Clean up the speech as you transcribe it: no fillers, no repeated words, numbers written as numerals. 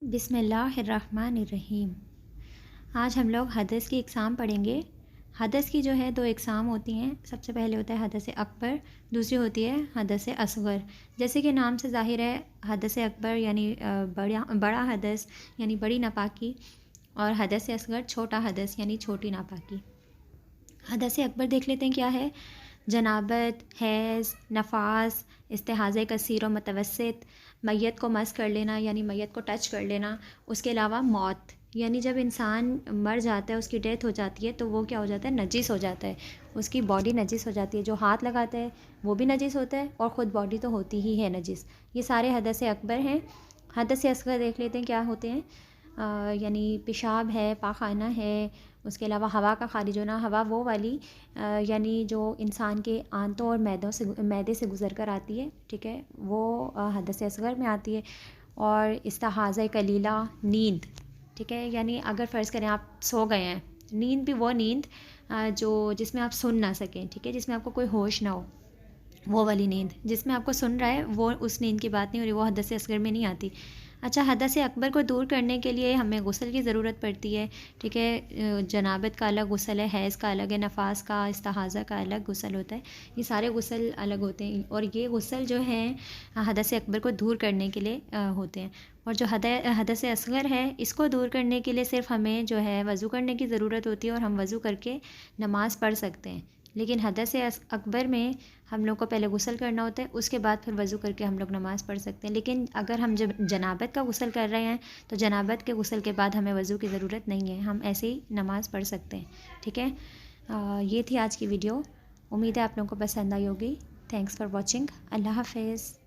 بسم اللہ الرحمن الرحیم۔ آج ہم لوگ حدث کی اقسام پڑھیں گے۔ حدث کی جو ہے دو اقسام ہوتی ہیں۔ سب سے پہلے ہوتا ہے حدث اکبر، دوسری ہوتی ہے حدث اصغر۔ جیسے کہ نام سے ظاہر ہے، حدث اکبر یعنی بڑا حدث یعنی بڑی ناپاکی، اور حدث اصغر چھوٹا حدث یعنی چھوٹی ناپاکی۔ حدث اکبر دیکھ لیتے ہیں کیا ہے۔ جنابت، حیض، نفاس، استحاضہ کثیر و متوسط، میت کو مس کر لینا یعنی میت کو ٹچ کر لینا، اس کے علاوہ موت یعنی جب انسان مر جاتا ہے، اس کی ڈیتھ ہو جاتی ہے تو وہ کیا ہو جاتا ہے، نجس ہو جاتا ہے، اس کی باڈی نجس ہو جاتی ہے، جو ہاتھ لگاتا ہے وہ بھی نجس ہوتا ہے اور خود باڈی تو ہوتی ہی ہے نجس۔ یہ سارے حدث اکبر ہیں۔ حدث اصغر دیکھ لیتے ہیں کیا ہوتے ہیں۔ یعنی پیشاب ہے، پاخانہ ہے، اس کے علاوہ ہوا کا خارج ہونا، ہوا وہ والی یعنی جو انسان کے آنتوں اور معدے سے گزر کر آتی ہے، ٹھیک ہے، وہ حدث اصغر میں آتی ہے۔ اور استحاضہ قلیلہ، نیند، ٹھیک ہے، یعنی اگر فرض کریں آپ سو گئے ہیں، نیند بھی وہ نیند جس میں آپ سن نہ سکیں، ٹھیک ہے، جس میں آپ کو کوئی ہوش نہ ہو، وہ والی نیند۔ جس میں آپ کو سن رہا ہے وہ اس نیند کی بات نہیں ہو رہی، وہ حدث اصغر میں نہیں آتی۔ اچھا، حدث اکبر کو دور کرنے کے لیے ہمیں غسل کی ضرورت پڑتی ہے، ٹھیک ہے۔ جنابت کا الگ غسل ہے، حیض کا الگ ہے، نفاس کا، استحاضہ کا الگ غسل ہوتا ہے۔ یہ سارے غسل الگ ہوتے ہیں، اور یہ غسل جو ہیں حدث اکبر کو دور کرنے کے لیے ہوتے ہیں۔ اور جو حدث اصغر ہے، اس کو دور کرنے کے لیے صرف ہمیں جو ہے وضو کرنے کی ضرورت ہوتی ہے، اور ہم وضو کر کے نماز پڑھ سکتے ہیں۔ لیکن حدث اکبر میں ہم لوگ کو پہلے غسل کرنا ہوتا ہے، اس کے بعد پھر وضو کر کے ہم لوگ نماز پڑھ سکتے ہیں۔ لیکن اگر ہم جب جنابت کا غسل کر رہے ہیں تو جنابت کے غسل کے بعد ہمیں وضو کی ضرورت نہیں ہے، ہم ایسے ہی نماز پڑھ سکتے ہیں، ٹھیک ہے۔ یہ تھی آج کی ویڈیو، امید ہے آپ لوگوں کو پسند آئی ہوگی۔ Thanks for watching. اللہ حافظ۔